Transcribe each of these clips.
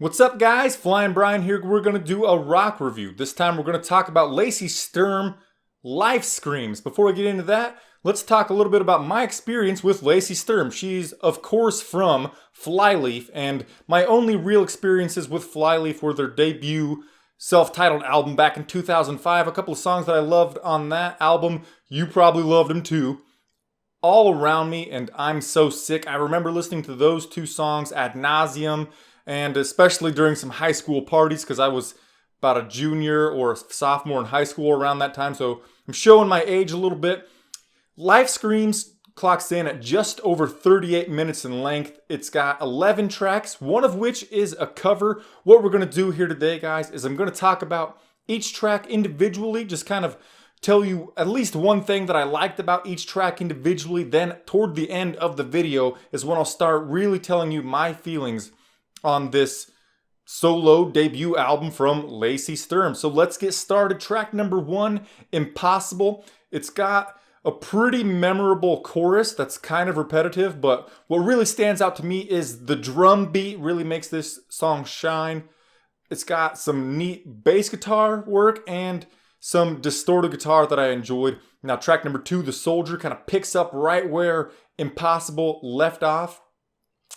What's up, guys? Flying Brian here. We're going to do a rock review. This time we're going to talk about Lacey Sturm, Life Screams. Before we get into that, let's talk a little bit about my experience with Lacey Sturm. She's, of course, from Flyleaf, and my only real experiences with Flyleaf were their debut self-titled album back in 2005. A couple of songs that I loved on that album. You probably loved them too. All Around Me and I'm So Sick. I remember listening to those two songs ad nauseum, and especially during some high school parties because I was about a junior or a sophomore in high school around that time, so I'm showing my age a little bit. Life Screams clocks in at just over 38 minutes in length. It's got 11 tracks, one of which is a cover. What we're going to do here today, guys, is I'm going to talk about each track individually, just kind of tell you at least one thing that I liked about each track individually. Then toward the end of the video is when I'll start really telling you my feelings on this solo debut album from Lacey Sturm. So let's get started. Track number 1, Impossible. It's got a pretty memorable chorus that's kind of repetitive, but what really stands out to me is the drum beat really makes this song shine. It's got some neat bass guitar work and some distorted guitar that I enjoyed. Now track number 2, The Soldier, kind of picks up right where Impossible left off.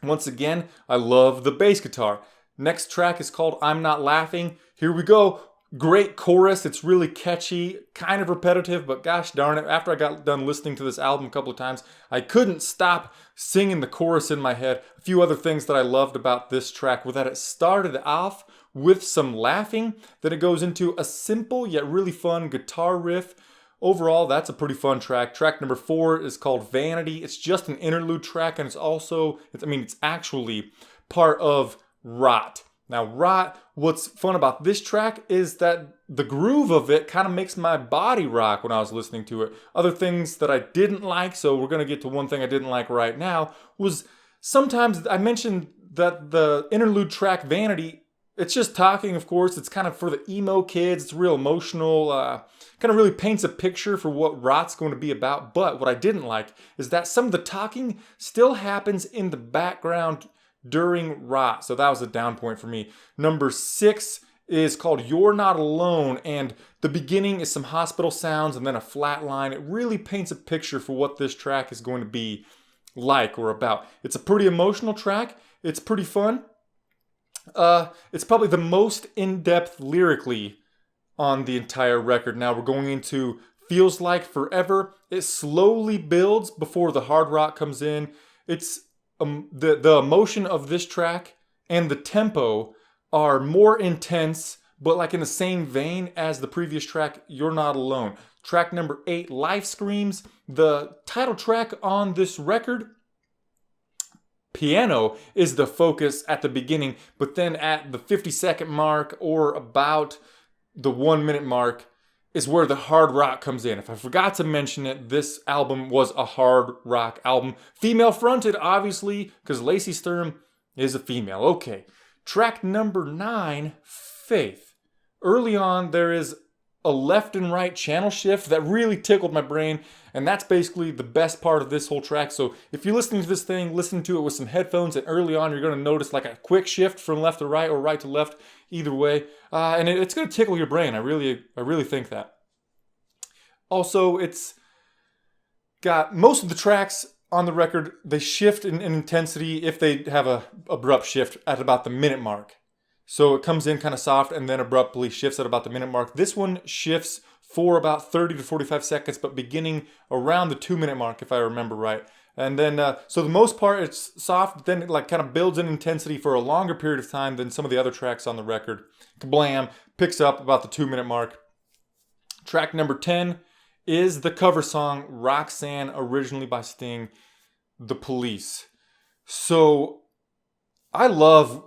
Once again, I love the bass guitar. Next track is called I'm Not Laughing. Here we go. Great chorus. It's really catchy, kind of repetitive, but gosh darn it, after I got done listening to this album a couple of times, I couldn't stop singing the chorus in my head. A few other things that I loved about this track were that it started off with some laughing, then it goes into a simple yet really fun guitar riff. Overall, that's a pretty fun track. Track number 4 is called Vanity. It's just an interlude track, and it's actually part of Rot. Now, Rot, what's fun about this track is that the groove of it kind of makes my body rock when I was listening to it. Other things that I didn't like, so we're going to get to one thing I didn't like right now, was sometimes I mentioned that the interlude track Vanity, it's just talking, of course. It's kind of for the emo kids. It's real emotional, kind of really paints a picture for what Rot's going to be about. But what I didn't like is that some of the talking still happens in the background during Rot. So that was a down point for me. Number 6 is called You're Not Alone, and the beginning is some hospital sounds and then a flat line. It really paints a picture for what this track is going to be like or about. It's a pretty emotional track. It's pretty fun. It's probably the most in-depth lyrically on the entire record. Now we're going into Feels Like Forever. It slowly builds before the hard rock comes in. It's the emotion of this track and the tempo are more intense, but like in the same vein as the previous track, You're Not Alone. Track number 8, Life Screams. The title track on this record, piano is the focus at the beginning, but then at the 50-second mark or about the 1-minute mark is where the hard rock comes in. If I forgot to mention it, this album was a hard rock album. Female fronted, obviously, because Lacey Sturm is a female. Okay, track number 9, Faith. Early on, there is a left and right channel shift that really tickled my brain, and that's basically the best part of this whole track. So if you're listening to this thing, listen to it with some headphones, and early on you're going to notice like a quick shift from left to right or right to left, either way, and it's going to tickle your brain. I really think that. Also, it's got most of the tracks on the record, they shift in intensity if they have a abrupt shift at about the minute mark. So it comes in kind of soft and then abruptly shifts at about the minute mark. This one shifts for about 30 to 45 seconds, but beginning around the 2-minute mark, if I remember right. And then, so the most part, it's soft, then it like kind of builds in intensity for a longer period of time than some of the other tracks on the record. Kablam, picks up about the 2-minute mark. Track number 10 is the cover song Roxanne, originally by Sting, The Police. So I love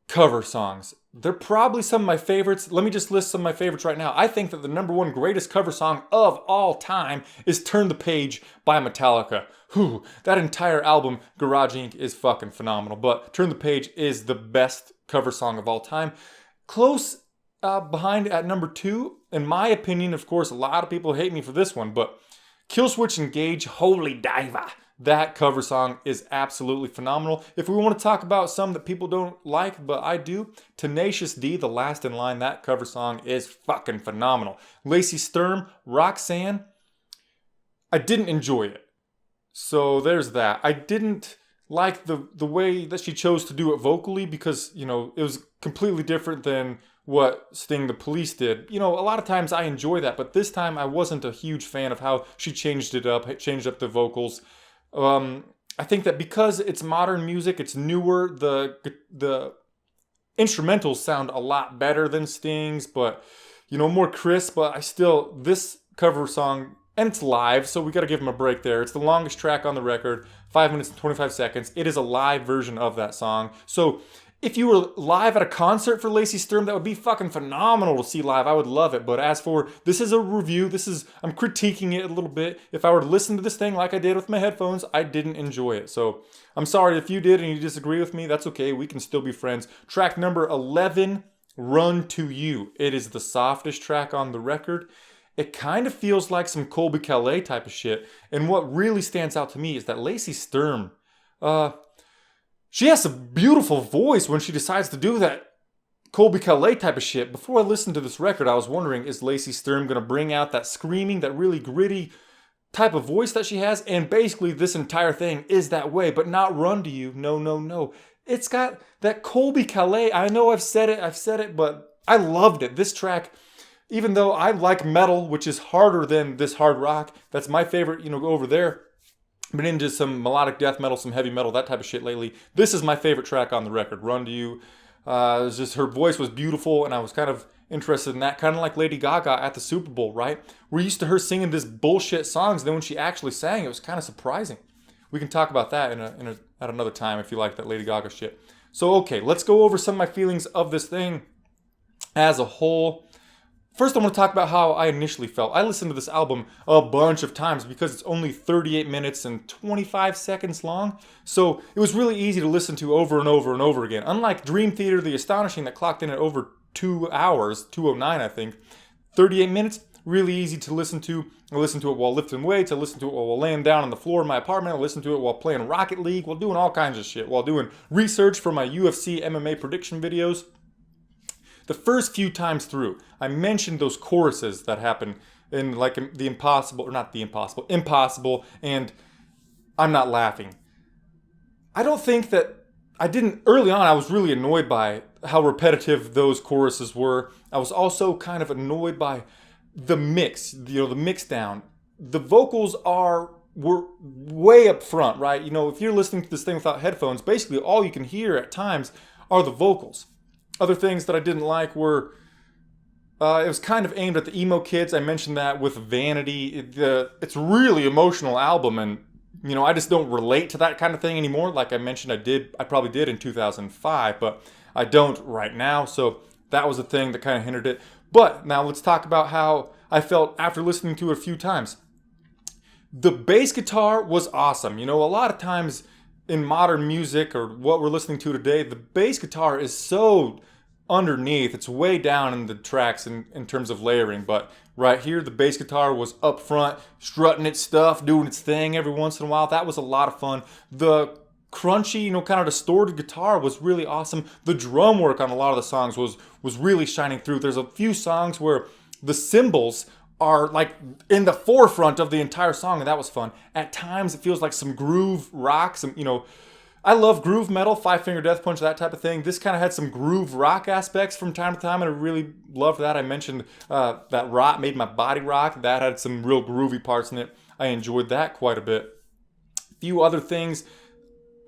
cover songs. They're probably some of my favorites. Let me just list some of my favorites right now. I think that the number 1 greatest cover song of all time is Turn the Page by Metallica. Whew, that entire album, Garage Inc., is fucking phenomenal. But Turn the Page is the best cover song of all time. Close behind at number 2, in my opinion, of course, a lot of people hate me for this one, but Killswitch Engage, Holy Diver. That cover song is absolutely phenomenal. If we want to talk about some that people don't like, but I do, Tenacious D, The Last in Line, that cover song is fucking phenomenal. Lacey Sturm, Roxanne, I didn't enjoy it. So there's that. I didn't like the way that she chose to do it vocally because, it was completely different than what Sting the Police did. A lot of times I enjoy that, but this time I wasn't a huge fan of how she changed up the vocals. I think that because it's modern music, it's newer, the instrumentals sound a lot better than Sting's, but, more crisp, but this cover song, and it's live, so we gotta give him a break there. It's the longest track on the record, 5 minutes and 25 seconds. It is a live version of that song. So if you were live at a concert for Lacey Sturm, that would be fucking phenomenal to see live. I would love it. But as for, this is a review. I'm critiquing it a little bit. If I were to listen to this thing like I did with my headphones, I didn't enjoy it. So I'm sorry if you did and you disagree with me. That's okay. We can still be friends. Track number 11, Run to You. It is the softest track on the record. It kind of feels like some Colby Calais type of shit. And what really stands out to me is that Lacey Sturm, she has a beautiful voice when she decides to do that Colby Calais type of shit. Before I listened to this record, I was wondering, is Lacey Sturm going to bring out that screaming, that really gritty type of voice that she has? And basically this entire thing is that way, but not Run to You. No, no, no. It's got that Colby Calais. I know I've said it, but I loved it. This track, even though I like metal, which is harder than this hard rock, that's my favorite, go over there. Been into some melodic death metal, some heavy metal, that type of shit lately. This is my favorite track on the record, Run to You. It was just, her voice was beautiful, and I was kind of interested in that. Kind of like Lady Gaga at the Super Bowl, right? We're used to her singing this bullshit songs, and then when she actually sang, it was kind of surprising. We can talk about that at another time if you like that Lady Gaga shit. So, okay, let's go over some of my feelings of this thing as a whole. First, I want to talk about how I initially felt. I listened to this album a bunch of times because it's only 38 minutes and 25 seconds long. So it was really easy to listen to over and over and over again. Unlike Dream Theater, The Astonishing, that clocked in at over 2 hours, 2:09 I think. 38 minutes, really easy to listen to. I listened to it while lifting weights. I listened to it while laying down on the floor in my apartment. I listened to it while playing Rocket League, while doing all kinds of shit, while doing research for my UFC MMA prediction videos. The first few times through, I mentioned those choruses that happen in the impossible, or not the impossible, impossible, and I'm not laughing. I don't think that, early on I was really annoyed by how repetitive those choruses were. I was also kind of annoyed by the mix, the mix down. The vocals were way up front, right? If you're listening to this thing without headphones, basically all you can hear at times are the vocals. Other things that I didn't like were, it was kind of aimed at the emo kids. I mentioned that with Vanity. It's a really emotional album, and, I just don't relate to that kind of thing anymore. Like I mentioned, I probably did in 2005, but I don't right now. So that was a thing that kind of hindered it. But now let's talk about how I felt after listening to it a few times. The bass guitar was awesome. A lot of times in modern music, or what we're listening to today, the bass guitar is so underneath. It's way down in the tracks in terms of layering. But right here, the bass guitar was up front, strutting its stuff, doing its thing every once in a while. That was a lot of fun. The crunchy, kind of distorted guitar was really awesome. The drum work on a lot of the songs was really shining through. There's a few songs where the cymbals are like in the forefront of the entire song, and that was fun. At times it feels like some groove rock, I love groove metal, Five Finger Death Punch, that type of thing. This kind of had some groove rock aspects from time to time, and I really loved that. I mentioned that Rot Made My Body Rock. That had some real groovy parts in it. I enjoyed that quite a bit. A few other things,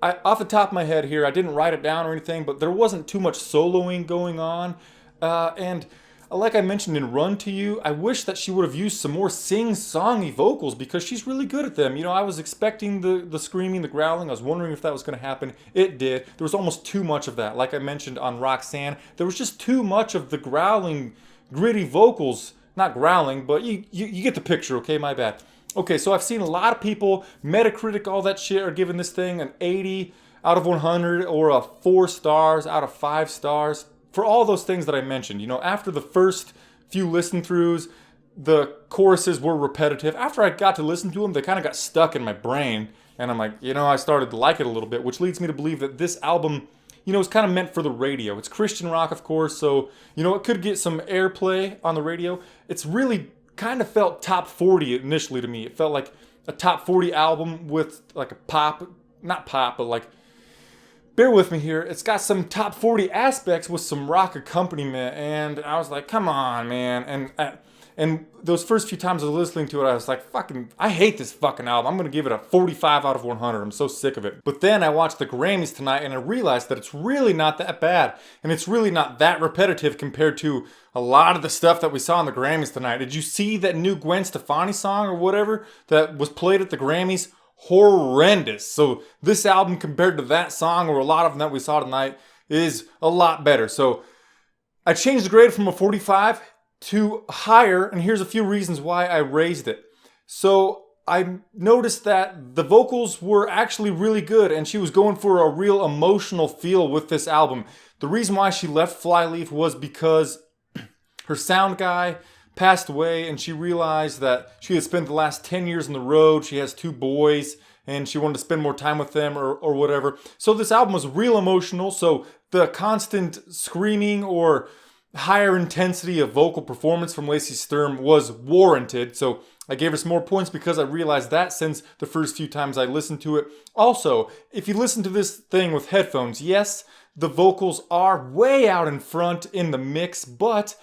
off the top of my head here, I didn't write it down or anything, but there wasn't too much soloing going on, and like I mentioned in Run to You, I wish that she would have used some more sing-songy vocals because she's really good at them. I was expecting the screaming, the growling. I was wondering if that was going to happen. It did. There was almost too much of that. Like I mentioned on Roxanne, there was just too much of the growling, gritty vocals. Not growling, but you get the picture, okay? My bad. Okay, so I've seen a lot of people, Metacritic, all that shit, are giving this thing an 80 out of 100 or a 4 stars out of 5 stars. For all those things that I mentioned, after the first few listen throughs, the choruses were repetitive. After I got to listen to them, they kind of got stuck in my brain. And I'm like, you know, I started to like it a little bit, which leads me to believe that this album, you know, is kind of meant for the radio. It's Christian rock, of course, so, you know, it could get some airplay on the radio. It's really kind of felt top 40 initially to me. It felt like a top 40 album with like a pop, not pop, but like, bear with me here, it's got some top 40 aspects with some rock accompaniment, and I was like, come on, man. And those first few times I was listening to it, I was like, fucking, I hate this fucking album. I'm gonna give it a 45 out of 100. I'm so sick of it. But then I watched the Grammys tonight and I realized that it's really not that bad. And it's really not that repetitive compared to a lot of the stuff that we saw in the Grammys tonight. Did you see that new Gwen Stefani song or whatever that was played at the Grammys? Horrendous. So this album compared to that song or a lot of them that we saw tonight is a lot better. So I changed the grade from a 45 to higher, and here's a few reasons why I raised it. So I noticed that the vocals were actually really good, and she was going for a real emotional feel with this album. The reason why she left Flyleaf was because her sound guy passed away, and she realized that she had spent the last 10 years on the road. She has 2 boys, and she wanted to spend more time with them or whatever. So this album was real emotional, so the constant screaming or higher intensity of vocal performance from Lacey Sturm was warranted. So I gave her some more points because I realized that since the first few times I listened to it. Also, if you listen to this thing with headphones, yes, the vocals are way out in front in the mix, but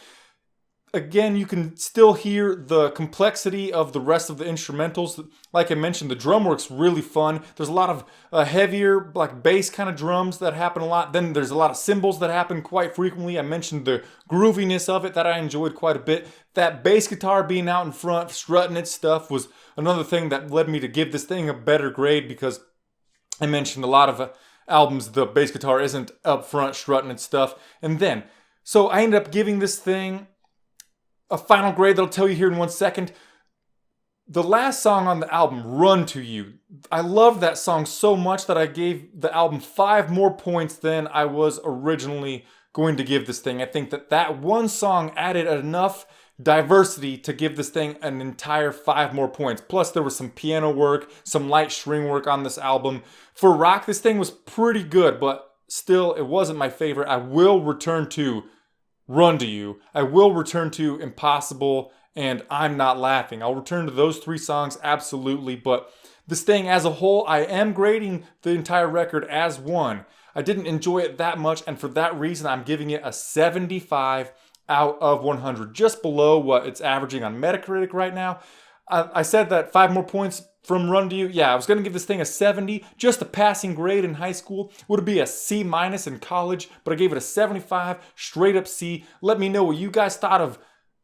again, you can still hear the complexity of the rest of the instrumentals. Like I mentioned, the drum work's really fun. There's a lot of heavier, like bass kind of drums that happen a lot. Then there's a lot of cymbals that happen quite frequently. I mentioned the grooviness of it that I enjoyed quite a bit. That bass guitar being out in front, strutting its stuff was another thing that led me to give this thing a better grade because I mentioned a lot of albums, the bass guitar isn't up front, strutting its stuff. And then, so I ended up giving this thing a final grade that I'll tell you here in 1 second. The last song on the album, Run to You. I love that song so much that I gave the album 5 more points than I was originally going to give this thing. I think that that one song added enough diversity to give this thing an entire 5 more points. Plus there was some piano work, some light string work on this album. For rock, this thing was pretty good, but still it wasn't my favorite. I will return to Run to You. I will return to Impossible and I'm Not Laughing. I'll return to those 3 songs absolutely, but this thing as a whole, I am grading the entire record as 1. I didn't enjoy it that much, and for that reason, I'm giving it a 75 out of 100, just below what it's averaging on Metacritic right now. I said that 5 more points from Run to You. Yeah, I was going to give this thing a 70, just a passing grade in high school. Would be a C- in college, but I gave it a 75, straight up C. Let me know what you guys thought of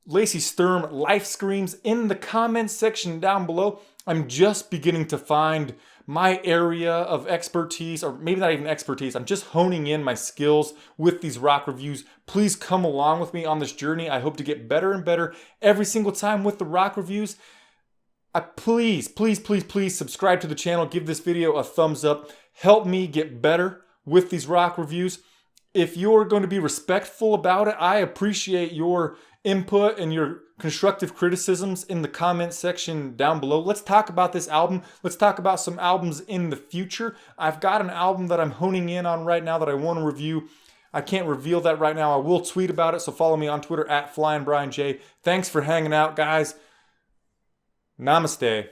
Lacey Sturm Life Screams in the comments section down below. I'm just beginning to find my area of expertise, or maybe not even expertise. I'm just honing in my skills with these rock reviews. Please come along with me on this journey. I hope to get better and better every single time with the rock reviews. Please subscribe to the channel. Give this video a thumbs up. Help me get better with these rock reviews. If you're going to be respectful about it, I appreciate your input and your constructive criticisms in the comment section down below. Let's talk about this album. Let's talk about some albums in the future. I've got an album that I'm honing in on right now that I want to review. I can't reveal that right now. I will tweet about it, so follow me on Twitter at FlyingBrianJ. Thanks for hanging out, guys. Namaste.